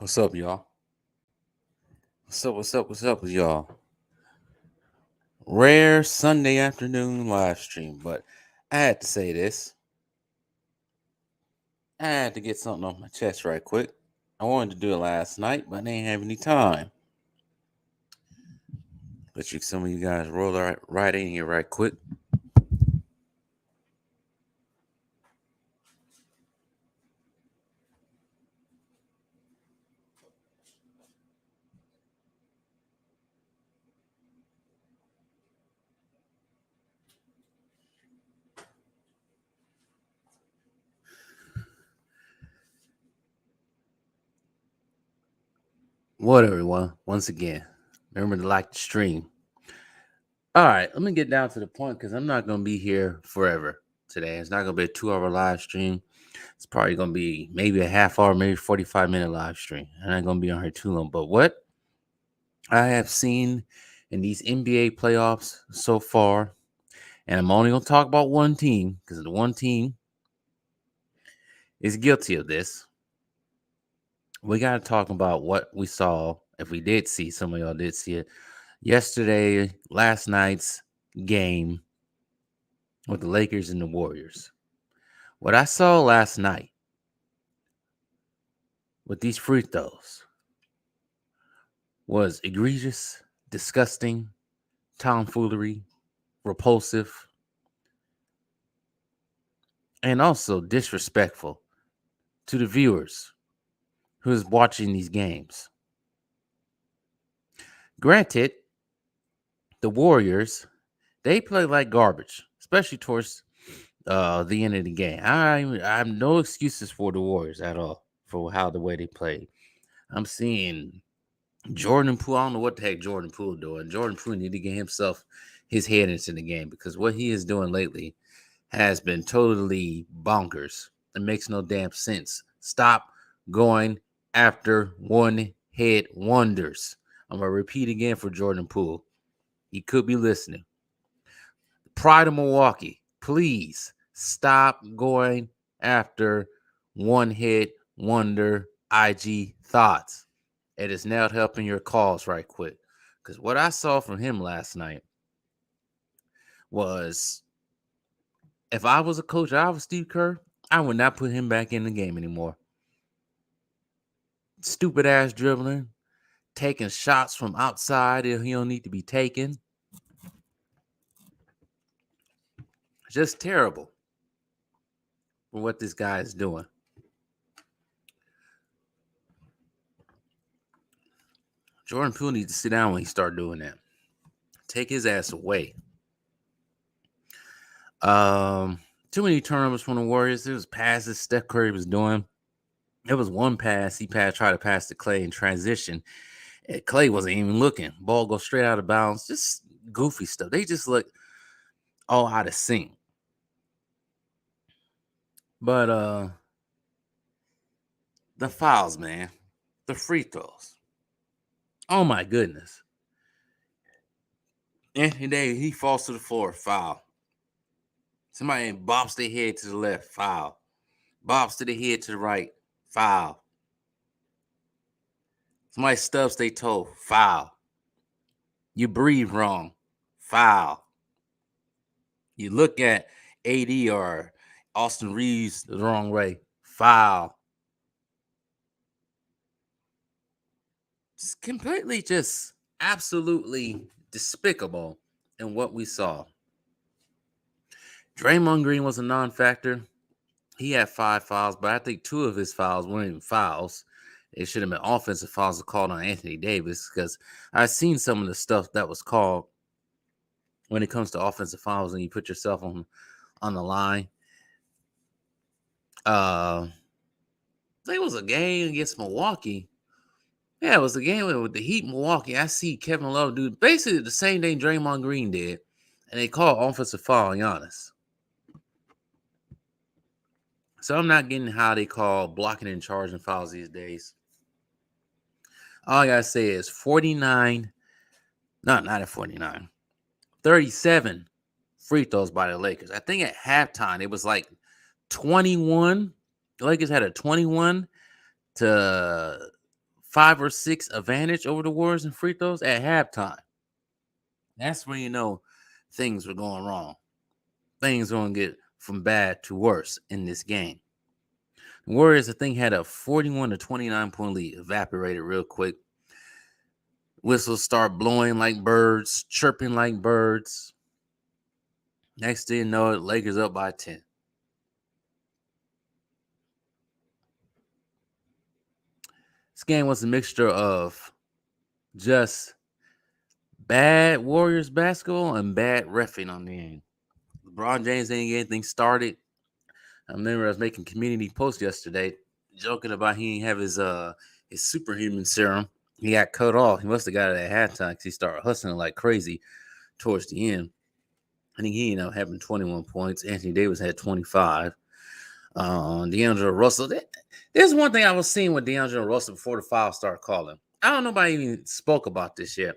What's up, y'all? What's up with y'all? Rare Sunday afternoon live stream, but I had to say this. I had to get something off my chest right quick. I wanted to do it last night, but I didn't have any time. But some of you guys roll right in here right quick. What everyone? Once again, remember to like the stream. All right, let me get down to the point because I'm not gonna be here forever today. It's not gonna be a 2 hour live stream. It's probably gonna be maybe a half hour, maybe 45-minute live stream. I'm not gonna be on here too long. But what I have seen in these NBA playoffs so far, and I'm only gonna talk about one team because the one team is guilty of this. We gotta talk about what we saw. If we did see, some of y'all did see it yesterday, last night's game with the Lakers and the Warriors. What I saw last night with these free throws was egregious, disgusting, tomfoolery, repulsive, and also disrespectful to the viewers who's watching these games. Granted, the Warriors, they play like garbage, especially towards the end of the game. I have no excuses for the Warriors at all for the way they played. I'm seeing Jordan Poole. I don't know what the heck Jordan Poole doing. Jordan Poole need to get his head into the game because what he is doing lately has been totally bonkers. It makes no damn sense. Stop going after one-hit wonders. I'm going to repeat again for Jordan Poole. He could be listening. Pride of Milwaukee, please stop going after one-hit wonder IG thoughts. It is now helping your cause right quick. Because what I saw from him last night was, if I was a coach, I was Steve Kerr, I would not put him back in the game anymore. Stupid ass dribbling, taking shots from outside if he don't need to be taken. Just terrible for what this guy is doing. Jordan Poole needs to sit down when he start doing that. Take his ass away. Too many turnovers from the Warriors. There was passes Steph Curry was doing. There was one pass tried to pass to Clay in transition. And Clay wasn't even looking. Ball goes straight out of bounds. Just goofy stuff. They just look all out of sync. But the fouls, man. The free throws. Oh my goodness. Anthony Davis, he falls to the floor, foul. Somebody bops their head to the left, foul. Bops to the head to the right, foul. Somebody stubs their toe, foul. You breathe wrong, foul. You look at AD or Austin Reeves the wrong way, foul. It's completely just absolutely despicable in what we saw. Draymond Green was a non-factor. He had 5 fouls, but I think 2 of his fouls weren't even fouls. It should have been offensive fouls called on Anthony Davis because I've seen some of the stuff that was called when it comes to offensive fouls and you put yourself on the line. I think it was a game against Milwaukee. Yeah, it was a game with the Heat Milwaukee. I see Kevin Love do basically the same thing Draymond Green did, and they called offensive foul on Giannis. So I'm not getting how they call blocking and charging fouls these days. All I gotta say is 49, not at 49, 37 free throws by the Lakers. I think at halftime it was like 21. The Lakers had a 21-14 5 or 6 advantage over the Warriors in free throws at halftime. That's when you know things were going wrong. Things were going to get from bad to worse in this game. The Warriors, I think, had a 41 to 29 point lead, evaporated real quick. Whistles start blowing like birds, chirping like birds. Next thing you know, it, Lakers up by 10. This game was a mixture of just bad Warriors basketball and bad reffing on the end. LeBron James didn't get anything started. I remember I was making community posts yesterday, joking about he didn't have his superhuman serum. He got cut off. He must have got it at halftime because he started hustling like crazy towards the end. I think he ended up having 21 points. Anthony Davis had 25. D'Angelo Russell. There's one thing I was seeing with D'Angelo Russell before the foul started calling. I don't know if anybody even spoke about this yet.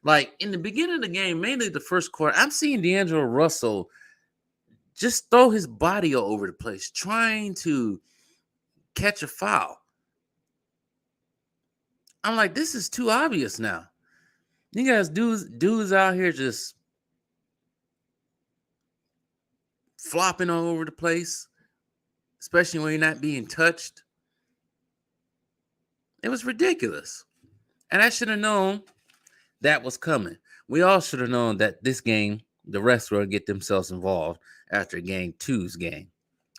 Like in the beginning of the game, mainly the first quarter, I'm seeing D'Angelo Russell just throw his body all over the place, trying to catch a foul. I'm like, this is too obvious now. You guys dudes out here just flopping all over the place, especially when you're not being touched. It was ridiculous. And I should have known that was coming. We all should have known that this game, the refs were going to get themselves involved after game two's game.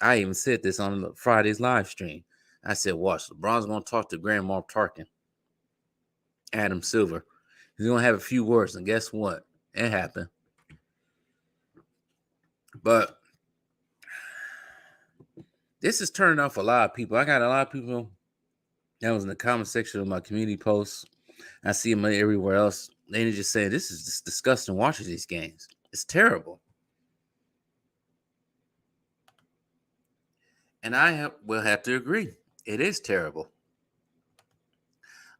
I even said this on Friday's live stream. I said, watch, LeBron's going to talk to Grandma Tarkin, Adam Silver. He's going to have a few words, and guess what? It happened. But this is turning off a lot of people. I got a lot of people that was in the comment section of my community posts. I see them everywhere else. They just saying, this is just disgusting watching these games. It's terrible. And I will have to agree. It is terrible.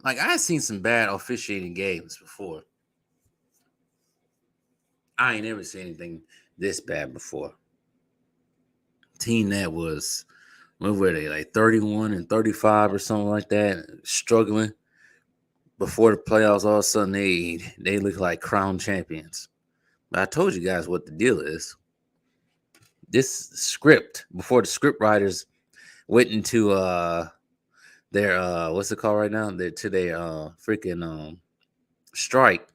Like, I've seen some bad officiating games before. I ain't never seen anything this bad before. Team that was, what were they, like 31 and 35 or something like that, struggling before the playoffs. All of a sudden, they look like crown champions. But I told you guys what the deal is. This script, before the script writers went into their what's it called right now? Their freaking strike.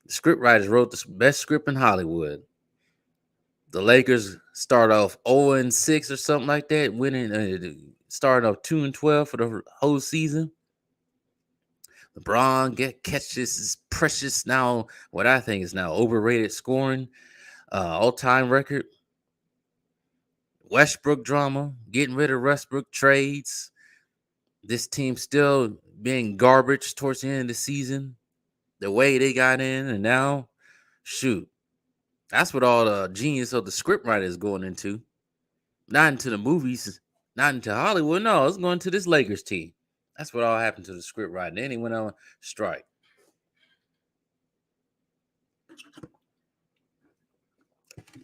The script writers wrote the best script in Hollywood. The Lakers start off 0-6 or something like that, winning starting off 2-12 for the whole season. LeBron catches his precious, now what I think is now overrated scoring, all-time record. Westbrook drama, getting rid of Westbrook trades. This team still being garbage towards the end of the season. The way they got in, and now, shoot, that's what all the genius of the scriptwriter is going into. Not into the movies, not into Hollywood. No, it's going to this Lakers team. That's what all happened to the scriptwriter. Then he went on strike.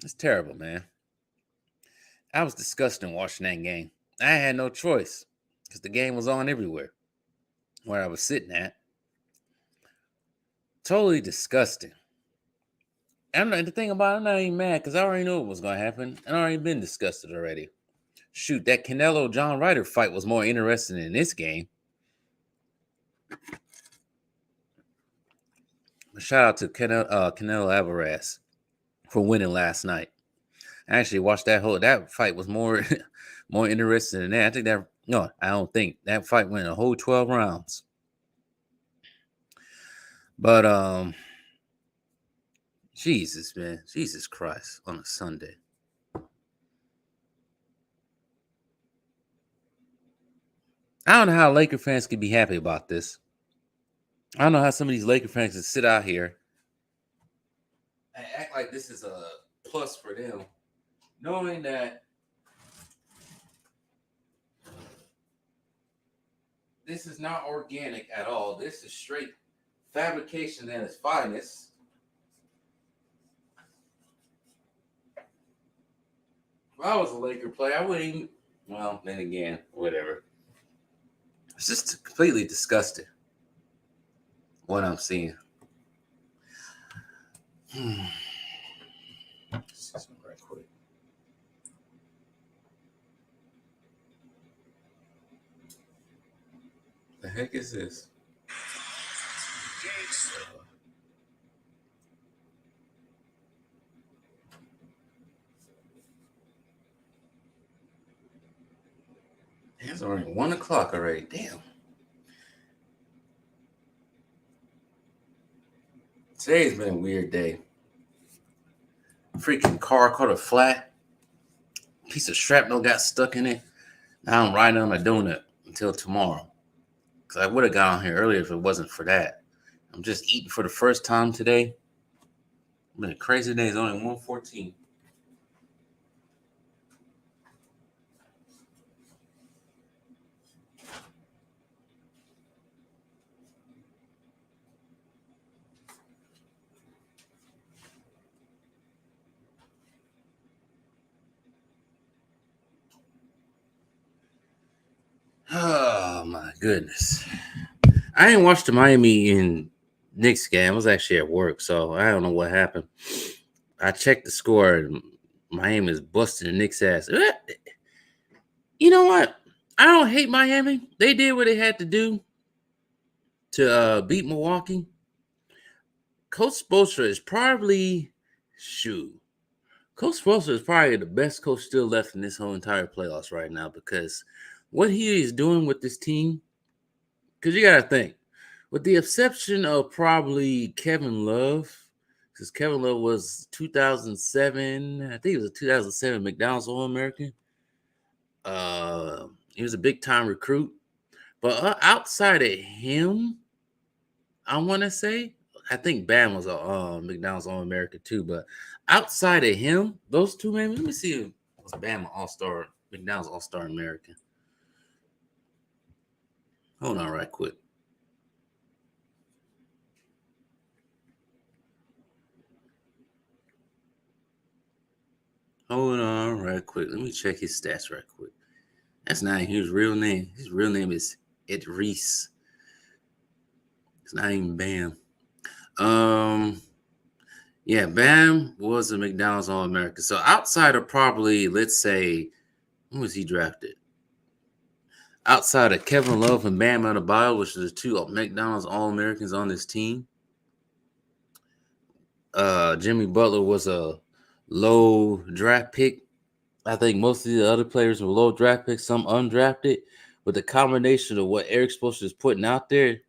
It's terrible, man. I was disgusted watching that game. I had no choice because the game was on everywhere where I was sitting at. Totally disgusting. And the thing about it, I'm not even mad because I already knew what was going to happen. And I already been disgusted already. Shoot, that Canelo-John Ryder fight was more interesting in this game. Shout out to Canelo Alvarez for winning last night. I actually watched that fight was more more interesting than that. I don't think that fight went a whole 12 rounds. But Jesus, man. Jesus Christ on a Sunday. I don't know how Laker fans could be happy about this. I don't know how some of these Laker fans can sit out here and act like this is a plus for them, knowing that this is not organic at all. This is straight fabrication at its finest. If I was a Laker player, I wouldn't even. Well, then again, whatever. It's just completely disgusting. what I'm seeing. Hmm. Let's see something right quick. The heck is this? It's already 1 o'clock already. Damn. Today's been a weird day. Freaking car caught a flat. Piece of shrapnel got stuck in it. Now I'm riding on a donut until tomorrow. Because I would have got on here earlier if it wasn't for that. I'm just eating for the first time today. It's been a crazy day. It's only 1:14. Oh my goodness. I didn't watch the Miami and Knicks game. I was actually at work, so I don't know what happened. I checked the score and Miami is busting the Knicks ass. You know what? I don't hate Miami. They did what they had to do to beat Milwaukee. Coach Spoelstra is probably shoot. Coach Spoelstra is probably the best coach still left in this whole entire playoffs right now because what he is doing with this team. Because you got to think, with the exception of probably Kevin Love, because Kevin Love was 2007, I think it was a 2007 McDonald's All American. He was a big time recruit. But outside of him, I want to say, I think Bam was a McDonald's All American too. But outside of him, those two, man, let me see if was Bam All Star, McDonald's All Star American. Hold on, right quick. Hold on, right quick. Let me check his stats right quick. That's not his real name. His real name is Idris. It's not even Bam. Um, yeah, Bam was a McDonald's All American. So outside of probably, let's say, when was he drafted? Outside of Kevin Love and Bam Adebayo, which are the two McDonald's All Americans on this team, Jimmy Butler was a low draft pick. I think most of the other players were low draft picks, some undrafted. But the combination of what Eric Spoelstra is putting out there,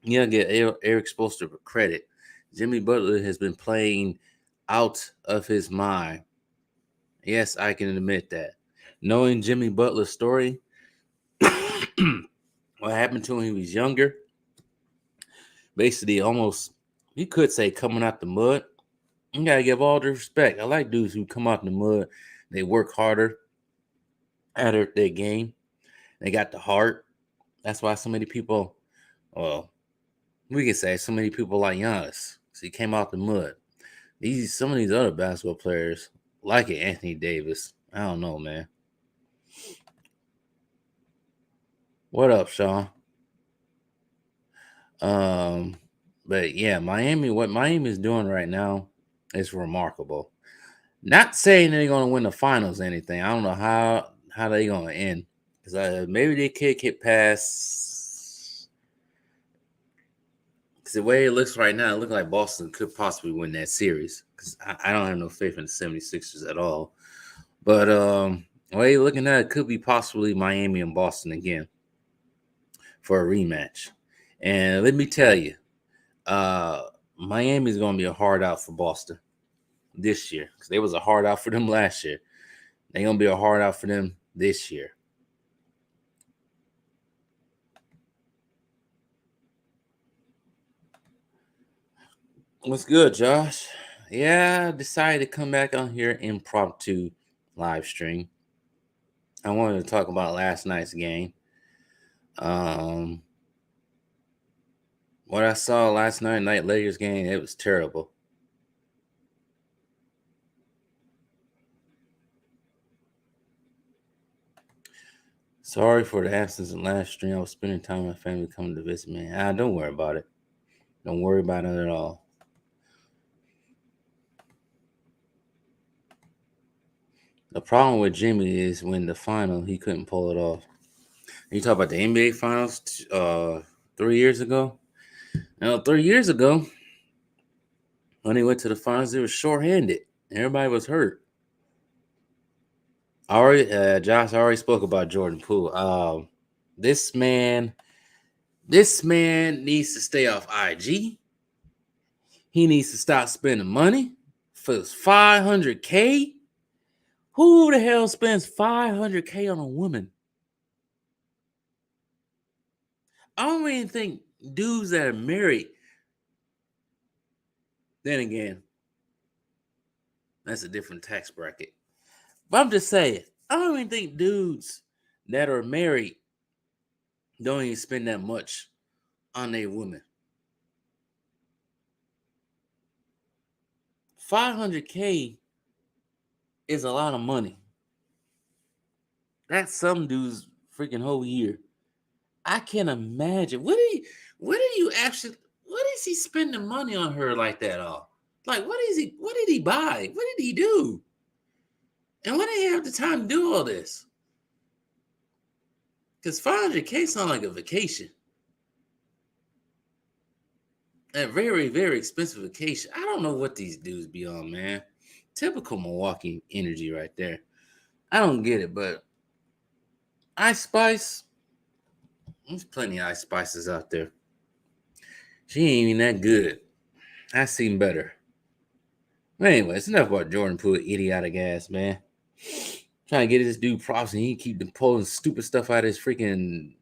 you gotta get Eric Spoelstra credit. Jimmy Butler has been playing out of his mind. Yes, I can admit that. Knowing Jimmy Butler's story, what happened to him when he was younger, basically almost, you could say coming out the mud. You gotta give all the respect. I like dudes who come out the mud. They work harder at their game. They got the heart. That's why so many people, well, we can say so many people like Giannis. So he came out the mud. Some of these other basketball players, like it, Anthony Davis. I don't know, man. What up, Sean? Um, but yeah, Miami. What Miami is doing right now is remarkable. Not saying they're gonna win the finals or anything. I don't know how they gonna end because maybe they could get past. Because the way it looks right now, it looks like Boston could possibly win that series. Because I don't have no faith in the 76ers at all. But the way you're looking at it, could be possibly Miami and Boston again for a rematch. And let me tell you, uh, Miami is going to be a hard out for Boston this year because they was a hard out for them last year. They're going to be a hard out for them this year. What's good, Josh? Yeah, I decided to come back on here impromptu live stream. I wanted to talk about last night's game. Um, what I saw last night Lakers game, it was terrible. Sorry for the absence of last stream. I was spending time with my family coming to visit me. Don't worry about it. Don't worry about it at all. The problem with Jimmy is when the final, he couldn't pull it off. You talk about the NBA finals 3 years ago? 3 years ago, when he went to the finals, they were shorthanded. Everybody was hurt. Josh already spoke about Jordan Poole. This man needs to stay off IG. He needs to stop spending money for $500K. Who the hell spends $500K on a woman? I don't even think dudes that are married. Then again, that's a different tax bracket. But I'm just saying, I don't even think dudes that are married don't even spend that much on a woman. $500K is a lot of money. That's some dude's freaking whole year. I can't imagine. What is he spending money on her like that all? Like what did he buy? What did he do? And why did he have the time to do all this? Because $500K sounds like a vacation. A very, very expensive vacation. I don't know what these dudes be on, man. Typical Milwaukee energy right there. I don't get it, but Ice Spice, there's plenty of Ice Spices out there. She ain't even that good. I seen better. But anyway, it's enough about Jordan Poole, idiotic ass, man. Trying to get this dude props and he keep pulling stupid stuff out of his freaking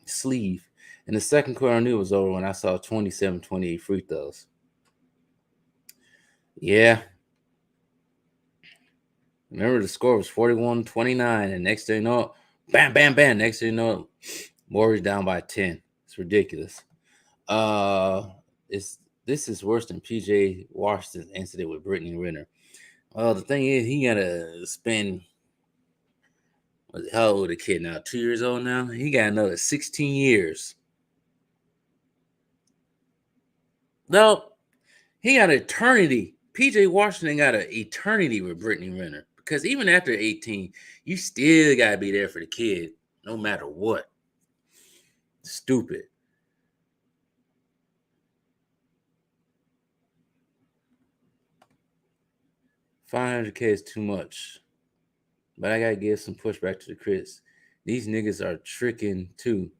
sleeve. In the second quarter, I knew it was over when I saw 27-28 free throws. Yeah. Remember, the score was 41-29, and next thing you know, bam, bam, bam. Next thing you know, Warriors down by 10. It's ridiculous. This is worse than PJ Washington's incident with Brittany Renner. Well, the thing is, he gotta spend. How old a kid now? 2 years old now. He got another 16 years. No, he got an eternity. PJ Washington got an eternity with Brittany Renner because even after 18, you still gotta be there for the kid, no matter what. Stupid. $500K is too much. But I gotta give some pushback to the critics. These niggas are tricking too.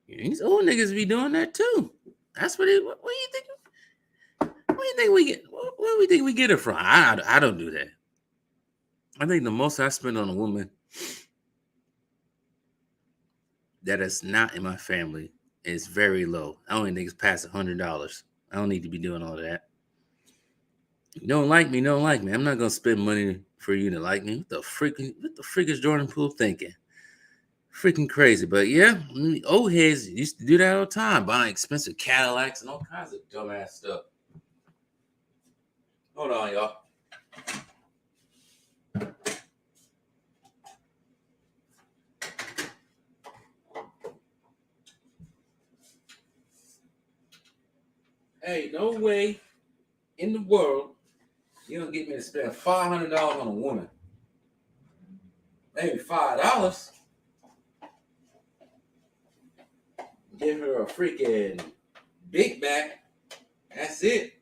These old niggas be doing that too. That's what do you think? What do you think we get? What do we think we get it from? I don't do that. I think the most I spend on a woman that is not in my family is very low. I don't think it's past $100. I don't need to be doing all that. You don't like me, don't like me. I'm not gonna spend money for you to like me. What the freak is Jordan Poole thinking? Freaking crazy. But yeah, old heads used to do that all the time, buying expensive Cadillacs and all kinds of dumbass stuff. Hold on, y'all. Hey, no way in the world you don't get me to spend $500 on a woman. Maybe $5. Give her a freaking Big Mac. That's it.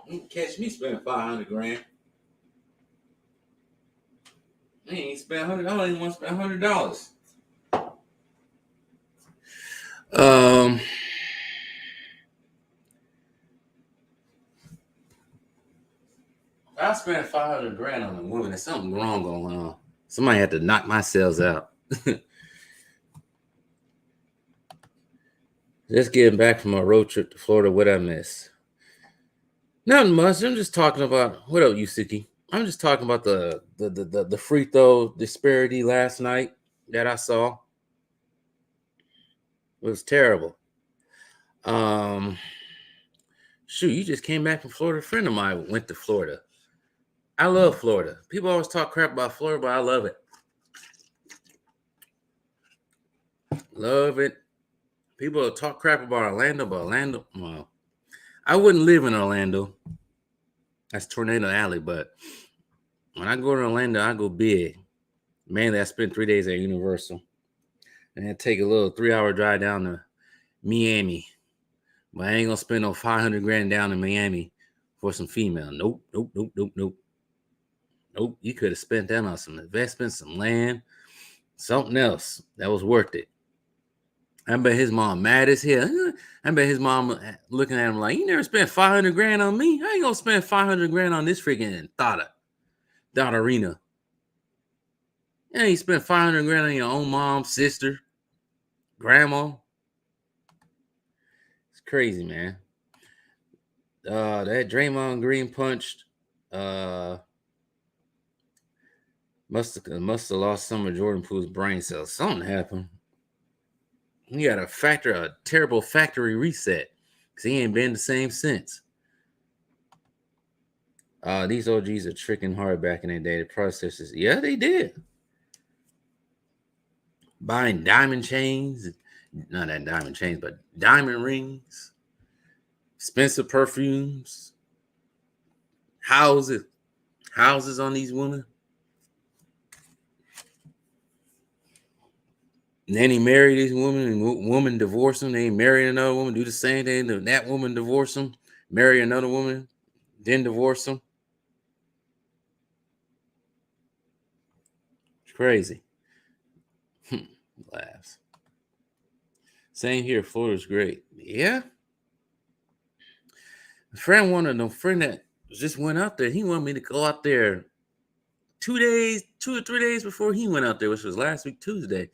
You can catch me spending $500,000. I ain't spend $100. I don't even want to spend $100. I spent $500,000 on a woman. There's something wrong going on. Somebody had to knock my cells out. Just getting back from my road trip to Florida. What I miss? Nothing much. I'm just talking about what up, Yusuke? I'm just talking about the free throw disparity last night that I saw. It was terrible. Shoot, you just came back from Florida. A friend of mine went to Florida. I love Florida. People always talk crap about Florida, but I love it. Love it. People talk crap about Orlando, but Orlando, well, I wouldn't live in Orlando. That's Tornado Alley, but when I go to Orlando, I go big. Mainly, I spend 3 days at Universal, and then take a little 3-hour drive down to Miami. But I ain't gonna spend no 500 grand down in Miami for some female. Nope, nope, nope, nope, nope, nope. You could have spent that on some investments, some land, something else that was worth it. I bet his mom mad as hell. I bet his mom looking at him like, "You never spent 500 grand on me. How you gonna spend 500 grand on this freaking thought arena? Yeah, you spent 500 grand on your own mom, sister, grandma. It's crazy, man. That Draymond Green punched. Must have lost some of Jordan Poole's brain cells. Something happened. He got a terrible factory reset because he ain't been the same since. These OGs are tricking hard back in their day. The processors, yeah, they did. Buying diamond chains, not that diamond chains, but diamond rings, expensive perfumes, houses on these women. And then he married these women, and woman divorced him. They marry another woman, do the same thing. That woman divorce him, marry another woman, then divorce him. It's crazy. Laughs. Same here. Florida's great. Yeah. A friend that just went out there. He wanted me to go out there 2 or 3 days before he went out there, which was last week, Tuesday.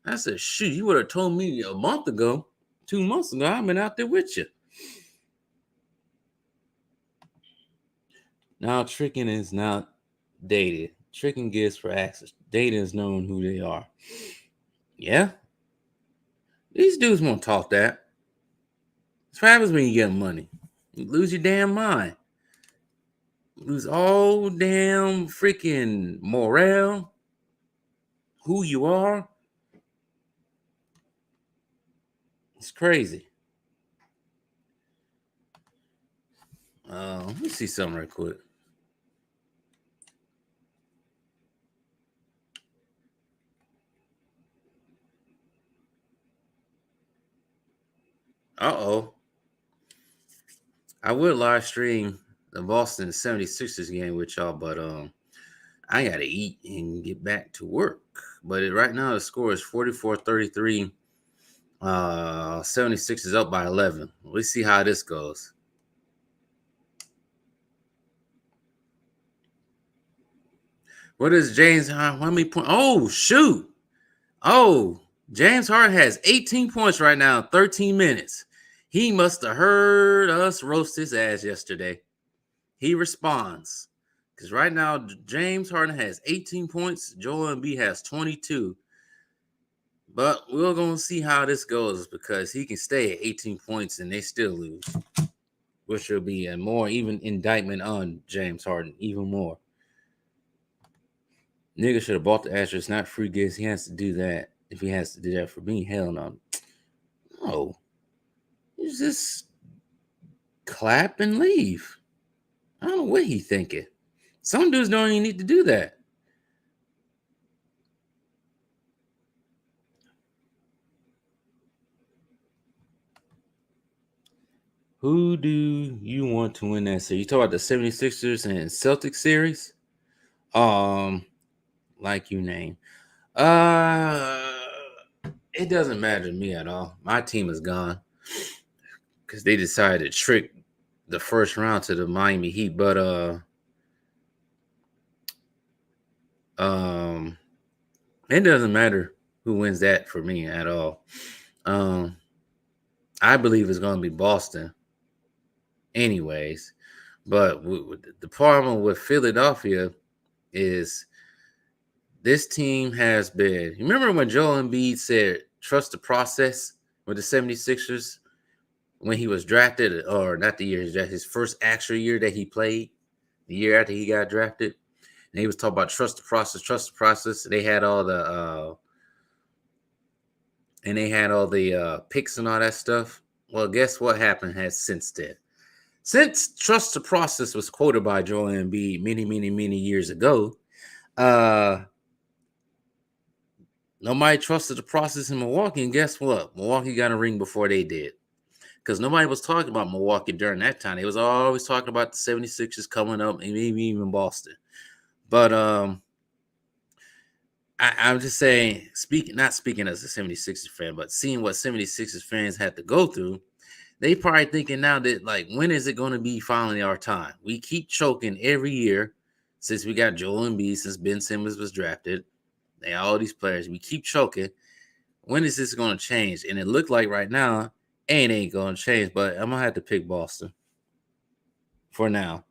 I said, shoot, you would have told me a month ago, 2 months ago, I've been out there with you. Now, tricking is not dated. Tricking gives for access. Dating is known who they are. Yeah. These dudes won't talk that. That's what happens when you get money. You lose your damn mind. Lose all damn freaking morale, who you are. It's crazy. Let me see something right quick. Uh-oh. I would live stream the Boston 76ers game with y'all, but I gotta eat and get back to work. But right now the score is 44-33. 76 is up by 11. Let's see how this goes. What is James? How many points? Oh, shoot. Oh, James Harden has 18 points right now in 13 minutes. He must have heard us roast his ass yesterday. He responds. Because right now, James Harden has 18 points. Joel Embiid has 22. But we're going to see how this goes because he can stay at 18 points and they still lose. Which will be a more even indictment on James Harden, even more. Nigga should have bought the Astros, not free gifts. He has to do that. If he has to do that for me, hell no. No. You just clap and leave. I don't know what he thinking. Some dudes don't even need to do that. Who do you want to win that series? You talk about the 76ers and Celtics series? Like you name. It doesn't matter to me at all. My team is gone. Because they decided to trick the first round to the Miami Heat. But it doesn't matter who wins that for me at all. I believe it's going to be Boston anyways. But the problem with Philadelphia is this team has been. You remember when Joel Embiid said, trust the process with the 76ers when he was drafted, or not the year, his first actual year that he played, the year after he got drafted? And he was talking about trust the process. They had all the and they had all the picks and all that stuff. Well, guess what happened has since then. Since trust the process was quoted by Joel Embiid many years ago, uh, nobody trusted the process in Milwaukee. And guess what? Milwaukee got a ring before they did. Because nobody was talking about Milwaukee during that time. They was always talking about the 76ers coming up and maybe even Boston. But I'm just saying, not speaking as a 76ers fan, but seeing what 76ers fans had to go through, they probably thinking now that, like, when is it going to be finally our time? We keep choking every year since we got Joel Embiid, since Ben Simmons was drafted. They all these players, we keep choking. When is this going to change? And it looked like right now, ain't going to change. But I'm going to have to pick Boston for now.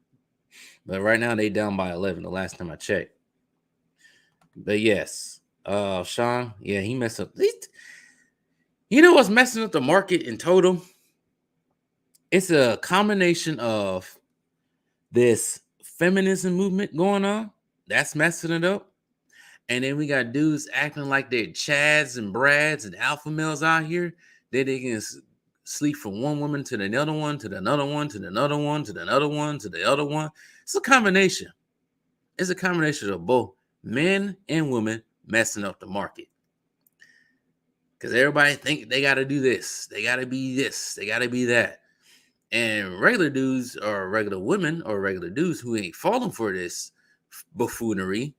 But right now, they down by 11 the last time I checked. But yes, Sean, yeah, he messed up. You know what's messing up the market in total? It's a combination of this feminism movement going on. That's messing it up. And then we got dudes acting like they're Chads and Brads and alpha males out here. That they can sleep from one woman to the other one, to the another one, to the another one, to the another one, to the other one. It's a combination. It's a combination of both men and women messing up the market. Because everybody think they got to do this. They got to be this. They got to be that. And regular dudes or regular women or regular dudes who ain't falling for this buffoonery,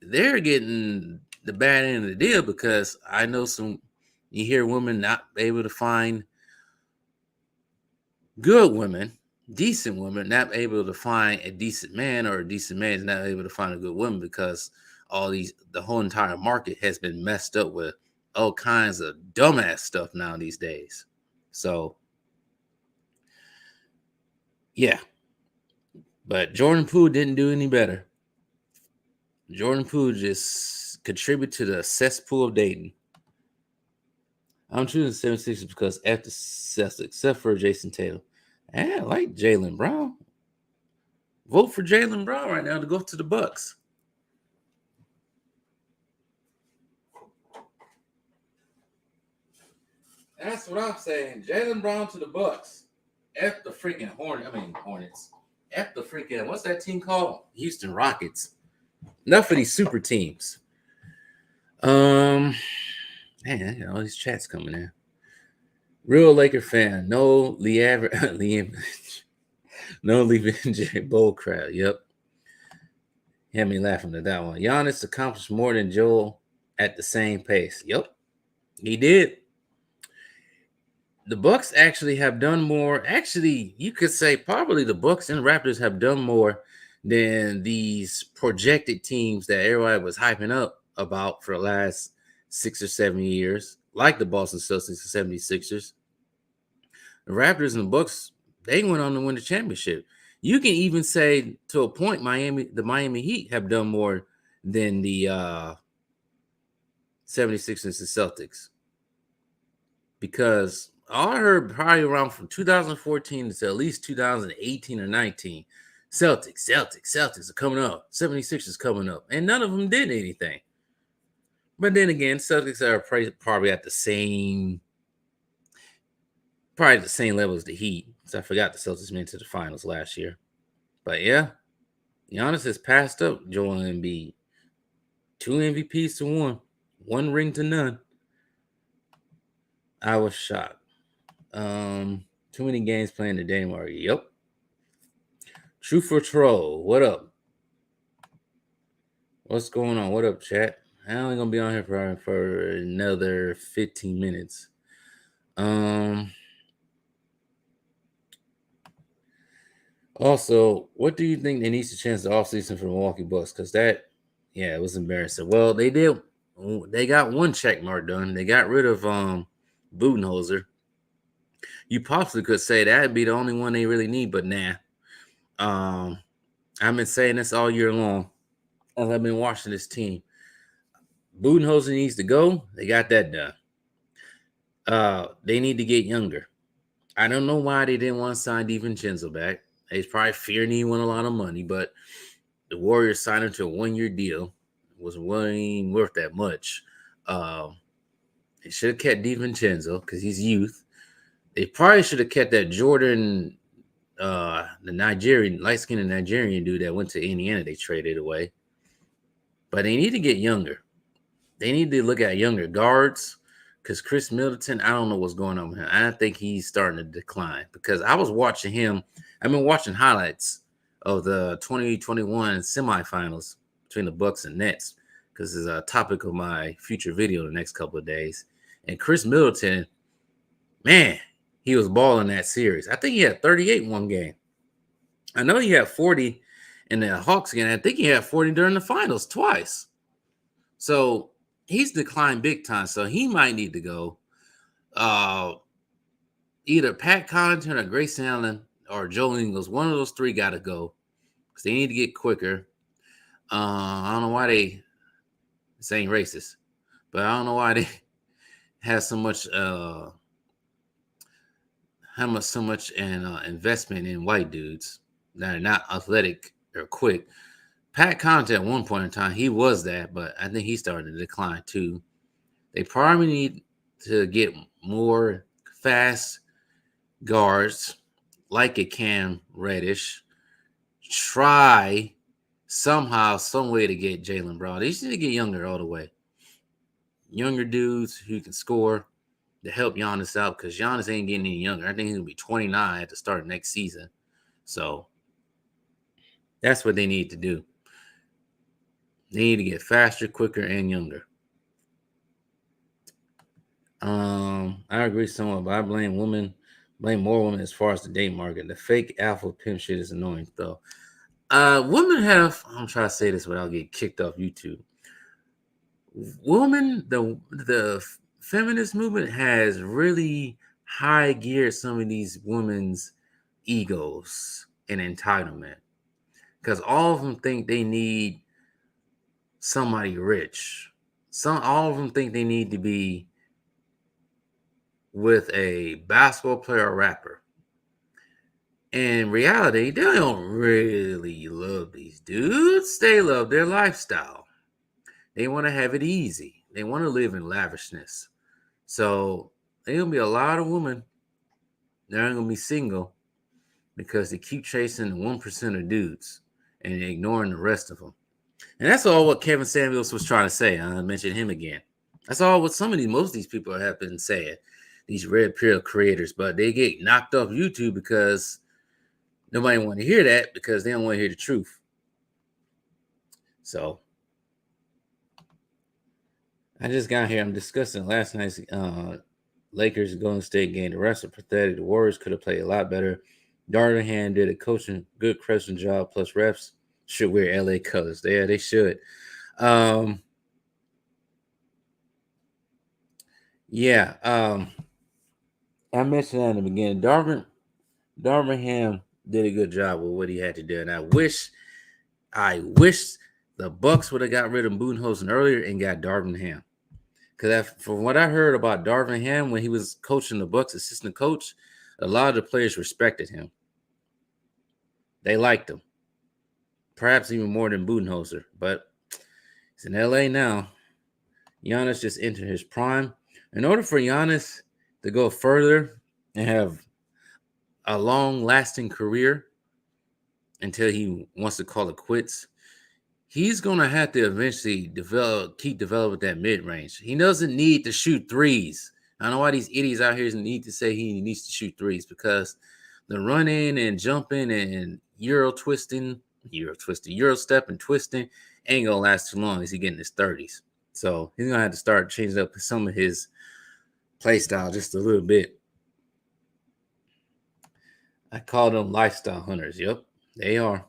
they're getting the bad end of the deal, because I know you hear women not able to find good women, decent women, not able to find a decent man, or a decent man is not able to find a good woman, because the whole entire market has been messed up with all kinds of dumbass stuff now these days. So, yeah. But Jordan Poole didn't do any better. Jordan Poole just contributed to the cesspool of dating. I'm choosing 76ers because after Celtics, except for Jason Tatum. I like Jaylen Brown. Vote for Jaylen Brown right now to go to the Bucks. That's what I'm saying. Jaylen Brown to the Bucks. F the freaking Hornets. F the freaking, what's that team called? Houston Rockets. Enough of these super teams. Man, all these chats coming in. Real Laker fan. No Liam. No leaving Jerry Bull crowd. Yep. Had me laughing at that one. Giannis accomplished more than Joel at the same pace. Yep. He did. The Bucks actually have done more. Actually, you could say probably the Bucks and Raptors have done more than these projected teams that everybody was hyping up about for the last 6 or 7 years, like the Boston Celtics and 76ers. The Raptors and the Bucks, they went on to win the championship. You can even say, to a point, the Miami Heat have done more than the 76ers and Celtics. Because I heard probably around from 2014 to at least 2018 or 19, Celtics are coming up. 76ers coming up. And none of them did anything. But then again, Celtics are probably at the same level as the Heat. So I forgot the Celtics made it to the finals last year. But yeah, Giannis has passed up Joel Embiid. 2 MVPs to 1. 1 ring to none. I was shocked. Too many games playing today, Mario. Yep. True for Troll. What up? What's going on? What up, chat? I'm only gonna be on here for another 15 minutes. Also, what do you think they need to change the offseason for the Milwaukee Bucks? Because it was embarrassing. Well, they did. They got one check mark done. They got rid of Budenholzer. You possibly could say that'd be the only one they really need, but nah. I've been saying this all year long as I've been watching this team. Budenholzer needs to go. They got that done. They need to get younger. I don't know why they didn't want to sign DiVincenzo back. They probably fearing he won a lot of money, but the Warriors signed him to a 1-year deal. Wasn't worth that much. They should have kept DiVincenzo because he's youth. They probably should have kept that Jordan, the Nigerian, light-skinned Nigerian dude that went to Indiana. They traded away. But they need to get younger. They need to look at younger guards because Chris Middleton, I don't know what's going on with him. I think he's starting to decline because I was watching him. I've been watching highlights of the 2021 semifinals between the Bucks and Nets because it's a topic of my future video the next couple of days. And Chris Middleton, man, he was balling that series. I think he had 38 one game. I know he had 40 in the Hawks game. I think he had 40 during the finals twice. So he's declined big time. So he might need to go. Either Pat Connaughton or Grayson Allen or Joe Ingles. One of those three got to go because they need to get quicker. I don't know why they saying racist, but I don't know why they have so much investment in white dudes that are not athletic or quick. Pat Connaughton at one point in time, he was that, but I think he started to decline too. They probably need to get more fast guards like a Cam Reddish. Try somehow, some way to get Jaylen Brown. They just need to get younger all the way. Younger dudes who can score to help Giannis out because Giannis ain't getting any younger. I think he's going to be 29 at the start of next season. So that's what they need to do. They need to get faster, quicker, and younger. I agree somewhat, but I blame more women as far as the date market. The fake alpha pimp shit is annoying, though. Women have, I'm trying to say this without getting kicked off YouTube. Women, the feminist movement has really high geared some of these women's egos and entitlement because all of them think they need somebody rich. All of them think they need to be with a basketball player or rapper. In reality, they don't really love these dudes. They love their lifestyle. They want to have it easy. They want to live in lavishness. So there's going to be a lot of women that aren't going to be single because they keep chasing the 1% of dudes and ignoring the rest of them. And that's all what Kevin Samuels was trying to say. I mentioned him again. That's all what most of these people have been saying, these red pill creators, but they get knocked off YouTube because nobody want to hear that because they don't want to hear the truth. So I just got here. I'm discussing last night's Lakers Golden State game. The refs are pathetic. The Warriors could have played a lot better. Darvingham did a good coaching job. Plus, refs should wear LA colors. Yeah, they should. I mentioned that in the beginning. Darvingham did a good job with what he had to do, and I wish the Bucks would have got rid of Budenholzer earlier and got Darvingham. Because from what I heard about Darvingham when he was coaching the Bucks, assistant coach, a lot of the players respected him. They liked him, perhaps even more than Budenholzer. But it's in LA now. Giannis just entered his prime. In order for Giannis to go further and have a long-lasting career until he wants to call it quits, he's going to have to eventually keep developing that mid-range. He doesn't need to shoot threes. I don't know why these idiots out here need to say he needs to shoot threes because the running and jumping and Euro step and twisting ain't going to last too long as he get in his 30s. So he's going to have to start changing up some of his play style just a little bit. I call them lifestyle hunters. Yep, they are.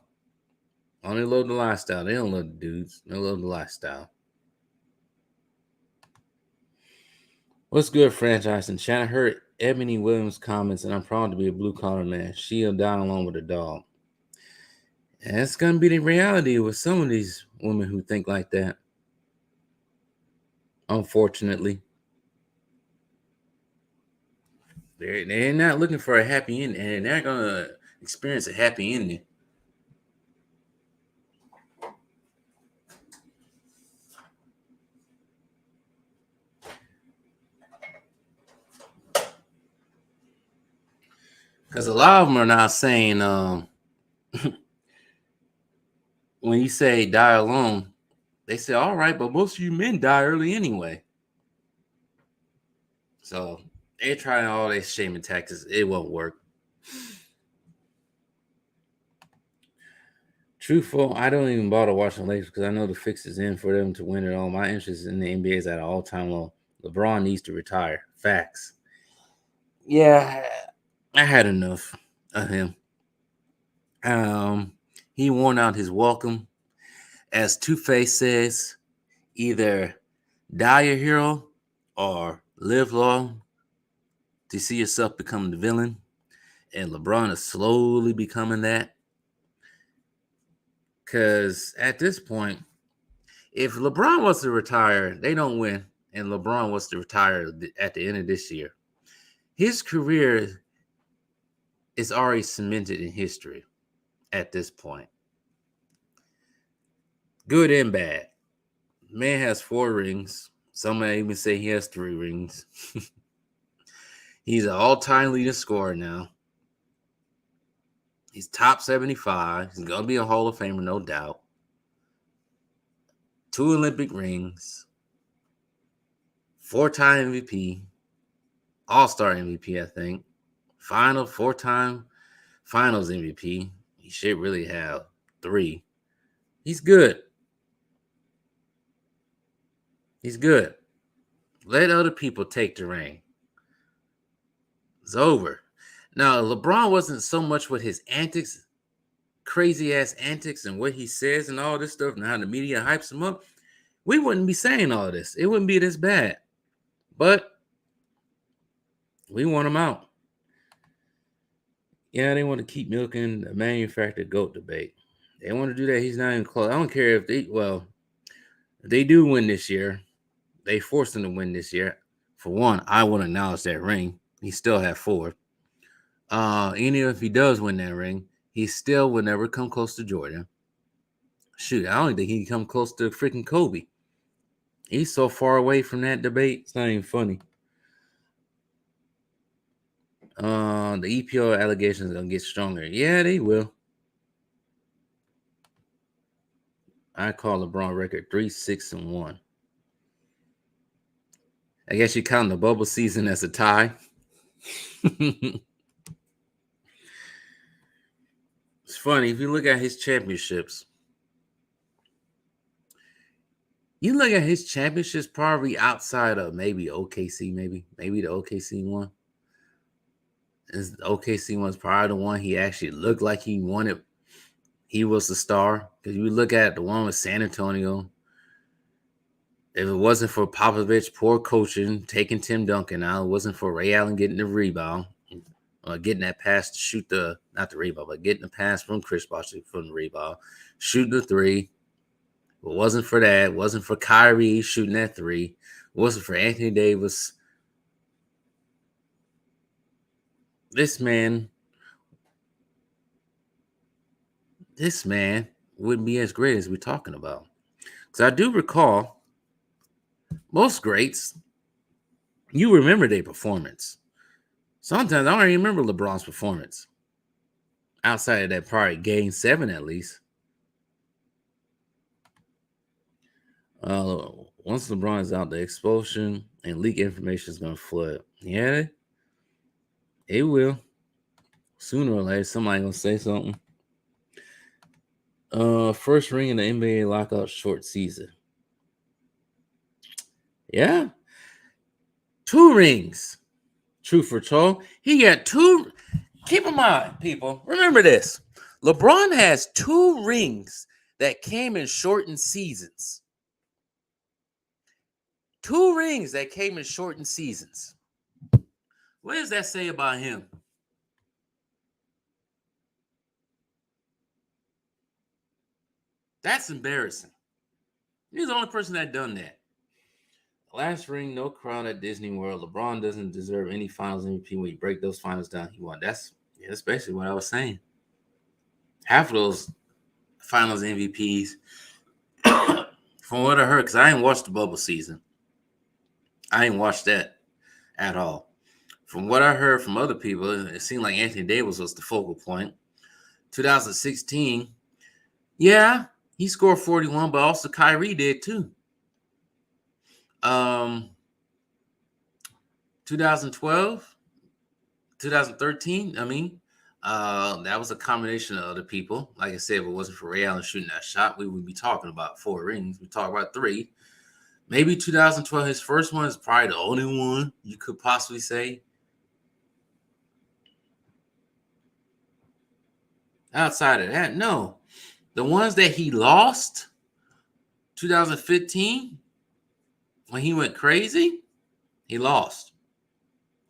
Only love the lifestyle. They don't love the dudes. They love the lifestyle. What's good, franchise and chat? I heard Ebony Williams' comments, and I'm proud to be a blue-collar man. She'll die alone with a dog. And it's going to be the reality with some of these women who think like that. Unfortunately. They're not looking for a happy ending, and they're not going to experience a happy ending. Because a lot of them are now saying when you say die alone, they say, all right, but most of you men die early anyway. So they're trying all their shaming tactics. It won't work. Truthful, I don't even bother watching Lakers because I know the fix is in for them to win it all. My interest in the NBA is at an all-time low. LeBron needs to retire. Facts. Yeah, I had enough of him. He worn out his welcome. As Two-Face says, either die a hero or live long to see yourself become the villain. And LeBron is slowly becoming that. Because at this point, if LeBron was to retire, they don't win, and LeBron was to retire at the end of this year, his career is already cemented in history at this point. Good and bad. Man has 4 rings. Some might even say he has 3 rings. He's an all-time leading scorer now. He's top 75. He's going to be a Hall of Famer, no doubt. 2 Olympic rings. 4-time MVP. All-Star MVP, I think. 4-time Finals MVP. He should really have 3. He's good. He's good. Let other people take the ring. It's over. Now, LeBron wasn't so much with his antics, crazy ass antics, and what he says and all this stuff, and how the media hypes him up. We wouldn't be saying all this. It wouldn't be this bad. But we want him out. Yeah, they want to keep milking the manufactured GOAT debate. They want to do that. He's not even close. I don't care if if they do win this year. They forced him to win this year. For one, I wouldn't acknowledge that ring. He still had 4. Even if he does win that ring, he still will never come close to Jordan. Shoot, I don't think he can come close to freaking Kobe. He's so far away from that debate. It's not even funny. The EPO allegations are gonna get stronger. Yeah, they will. I call LeBron record 3-6-1. I guess you count the bubble season as a tie. It's funny if you look at his championships. You look at his championships probably outside of maybe OKC, maybe the OKC one. The OKC one's probably the one he actually looked like he wanted. He was the star. Because you look at the one with San Antonio. If it wasn't for Popovich, poor coaching, taking Tim Duncan out, it wasn't for Ray Allen getting the rebound, getting that pass to shoot not the rebound, but getting the pass from Chris Bosh from the rebound, shooting the 3. If it wasn't for that, it wasn't for Kyrie shooting that 3, it wasn't for Anthony Davis. This man wouldn't be as great as we're talking about. Because I do recall most greats, you remember their performance. Sometimes I don't even remember LeBron's performance. Outside of that probably game 7 at least. Once LeBron is out, the expulsion and leak information is going to flood. Yeah, it will. Sooner or later, somebody going to say something. First ring in the NBA lockout short season. Yeah. 2 rings. True for Cho. He got 2. Keep in mind, people, remember this. LeBron has 2 rings that came in shortened seasons. 2 rings that came in shortened seasons. What does that say about him? That's embarrassing. He's the only person that done that. Last ring, no crown at Disney World. LeBron doesn't deserve any finals MVP. When you break those finals down, he won. That's basically what I was saying. Half of those finals MVPs, from what I heard, because I ain't watched the bubble season. I ain't watched that at all. From what I heard from other people, it seemed like Anthony Davis was the focal point. 2016, yeah, he scored 41, but also Kyrie did too. 2012, 2013, that was a combination of other people. Like I said, if it wasn't for Ray Allen shooting that shot, we would be talking about 4 rings. We talk about 3. Maybe 2012, his first one is probably the only one you could possibly say. Outside of that, no. The ones that he lost, 2015, when he went crazy, he lost.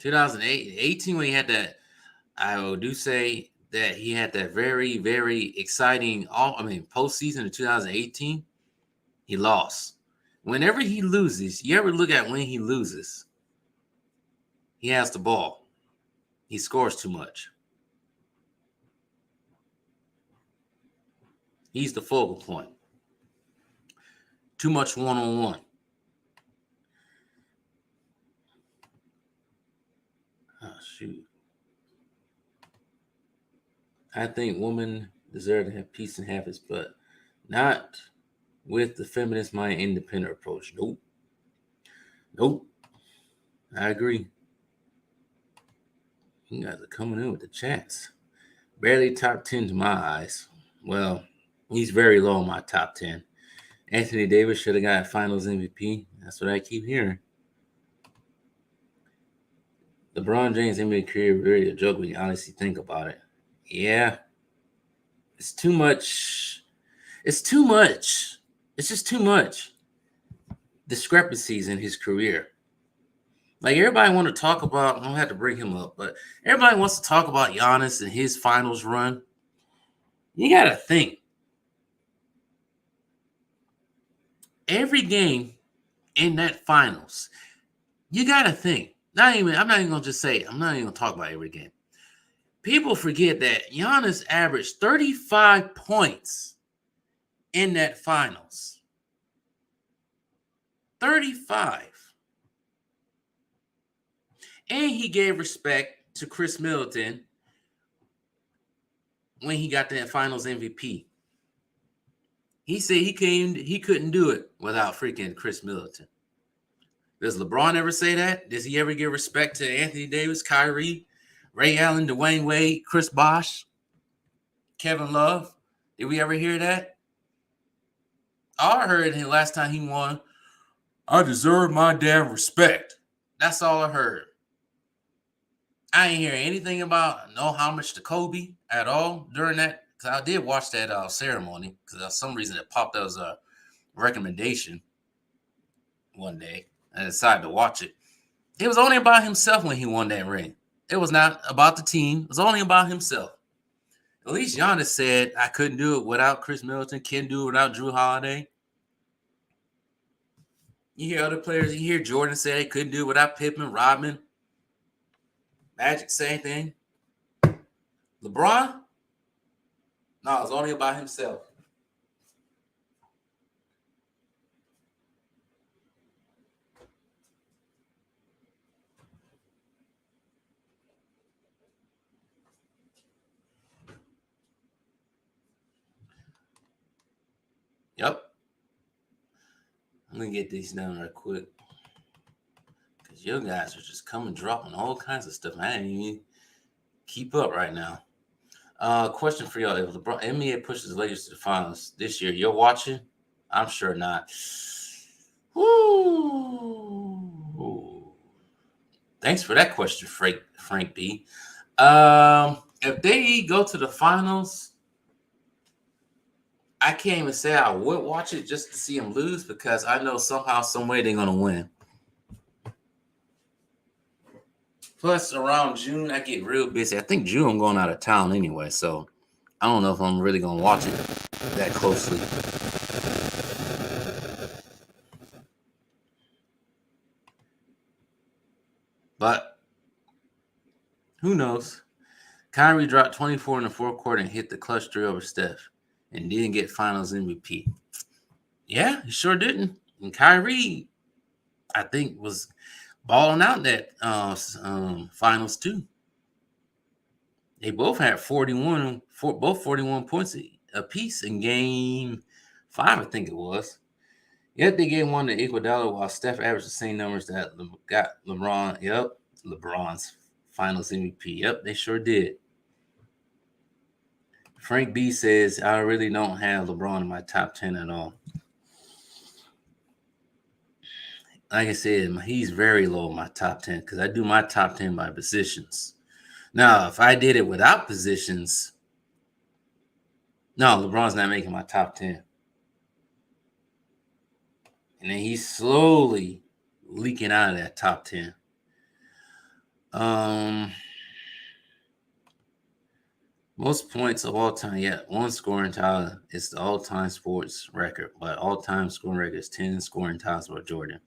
2018, when he had that, I do say that he had that very, very exciting postseason in 2018, he lost. Whenever he loses, you ever look at when he loses, he has the ball. He scores too much. He's the focal point. Too much one-on-one. Oh, shoot. I think women deserve to have peace and happiness, but not with the feminist mind independent approach. Nope. I agree. You guys are coming in with the chats. Barely top 10 to my eyes. Well, he's very low in my top 10. Anthony Davis should have got finals MVP. That's what I keep hearing. LeBron James' NBA career really a joke when you honestly think about it. Yeah. It's too much. It's just too much discrepancies in his career. Like, everybody want to talk about, I don't have to bring him up, but everybody wants to talk about Giannis and his finals run. You got to think. Every game in that finals, you got to think. I'm not even going to just say it. I'm not even going to talk about every game. People forget that Giannis averaged 35 points in that finals. 35. And he gave respect to Chris Middleton when he got that finals MVP. He said he couldn't do it without freaking Chris Middleton. Does LeBron ever say that? Does he ever give respect to Anthony Davis, Kyrie, Ray Allen, Dwayne Wade, Chris Bosh, Kevin Love? Did we ever hear that? All I heard him last time he won, I deserve my damn respect. That's all I heard. I ain't hear anything about no homage to Kobe at all during that. Because I did watch that ceremony. Because for some reason it popped up as a recommendation one day. I decided to watch it. It was only about himself when he won that ring. It was not about the team. It was only about himself. At least Giannis said, I couldn't do it without Chris Middleton. Can't do it without Drew Holiday. You hear other players. You hear Jordan say they couldn't do it without Pippen, Rodman. Magic, same thing. LeBron? No, it's only about himself. Yep. I'm going to get these done right quick. Because you guys are just coming, dropping all kinds of stuff. I ain't even keep up right now. Question for y'all. If LeBron NBA pushes the Lakers to the finals this year, you're watching? I'm sure not. Woo. Thanks for that question, Frank B. If they go to the finals, I can't even say I would watch it just to see them lose because I know somehow, some way they're going to win. Plus, around June, I get real busy. I think June I'm going out of town anyway, so I don't know if I'm really going to watch it that closely. But who knows? Kyrie dropped 24 in the fourth quarter and hit the clutch 3 over Steph and didn't get finals MVP. Yeah, he sure didn't. And Kyrie, I think, was balling out in that finals too. They both had 41, both 41 points apiece in game 5, I think it was. Yet they gave one to Iguodala while Steph averaged the same numbers that got LeBron. Yep, LeBron's Finals MVP. Yep, they sure did. Frank B says, I really don't have LeBron in my top 10 at all. Like I said, he's very low in my top 10 because I do my top 10 by positions. Now, if I did it without positions, no, LeBron's not making my top 10. And then he's slowly leaking out of that top 10. Most points of all time, yeah, one scoring title is the all-time sports record, but all-time scoring record is 10 scoring titles for Jordan.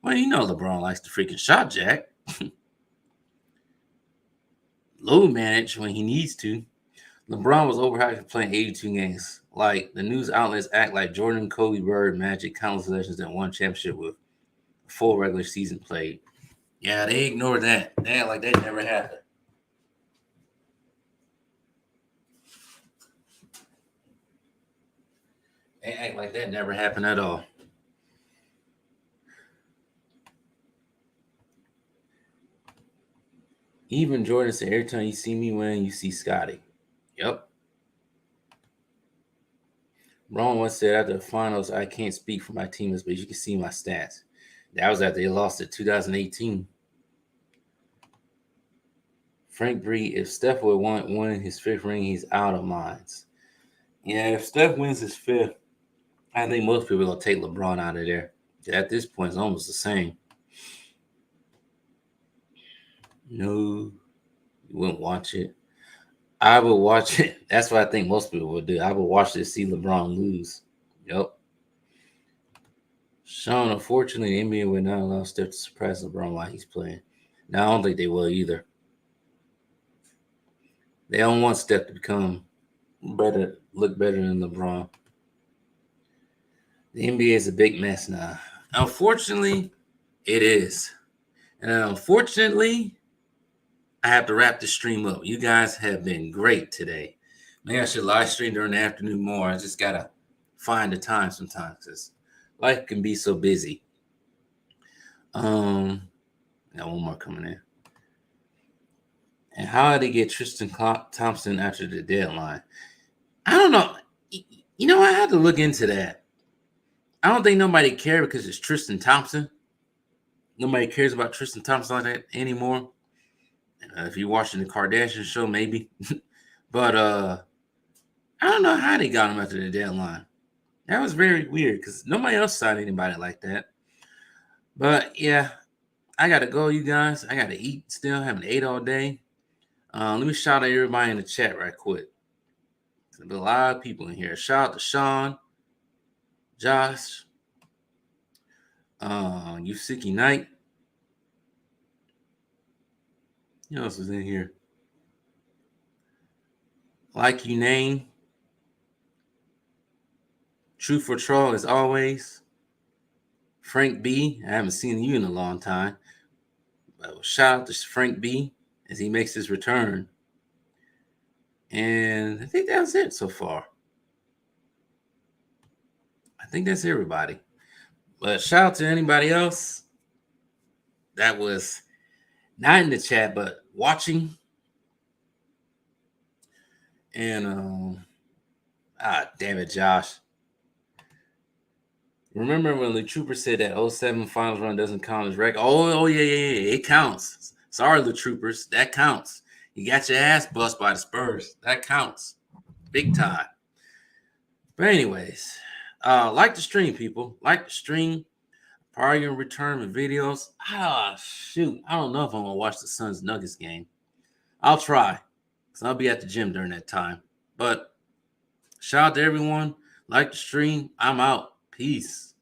Well, you know LeBron likes the freaking shot jack. Low manage when he needs to. LeBron was overhyped for playing 82 games. Like, the news outlets act like Jordan, Kobe, Bird, Magic, countless legends that won championship with full regular season played. Yeah, they ignore that. They act like that never happened. They act like that never happened at all. Even Jordan said, every time you see me win, you see Scotty. Yep. Ron once said after the finals, I can't speak for my teammates, but you can see my stats. That was after they lost in 2018. Frank Bree, if Steph would win his fifth ring, he's out of minds. Yeah, if Steph wins his fifth, I think most people are going to take LeBron out of there. At this point, it's almost the same. No, you wouldn't watch it. I would watch it. That's what I think most people would do. I would watch it to see LeBron lose. Yep. Sean, unfortunately, the NBA would not allow Steph to surprise LeBron while he's playing. Now, I don't think they will either. They don't want Steph to become better, look better than LeBron. The NBA is a big mess now. Unfortunately, it is. And unfortunately, I have to wrap this stream up. You guys have been great today. Maybe I should live stream during the afternoon more. I just gotta find the time sometimes because life can be so busy. Got one more coming in. And how did they get Tristan Thompson after the deadline? I don't know. You know, I had to look into that. I don't think nobody cared because it's Tristan Thompson. Nobody cares about Tristan Thompson like that anymore. If you're watching the Kardashian show, maybe. But I don't know how they got him after the deadline. That was very weird because nobody else signed anybody like that. But yeah, I gotta go, you guys. I gotta eat still. Haven't ate all day. Let me shout out everybody in the chat right quick. There's a lot of people in here. Shout out to Sean, Josh, Yusiki Knight. Who else is in here? Like you name. True for Troll as always. Frank B. I haven't seen you in a long time. But shout out to Frank B. as he makes his return. And I think that's it so far. I think that's everybody. But shout out to anybody else that was not in the chat but watching. And damn it, Josh. Remember when the Trooper said that 07 finals run doesn't count as record? Oh yeah. It counts. Sorry, the Troopers. That counts. You got your ass bust by the Spurs. That counts. Big time. But anyways, like the stream, people. Like the stream. Probably gonna return with videos. Shoot. I don't know if I'm gonna watch the Suns Nuggets game. I'll try. So I'll be at the gym during that time. But shout out to everyone. Like the stream. I'm out. Peace.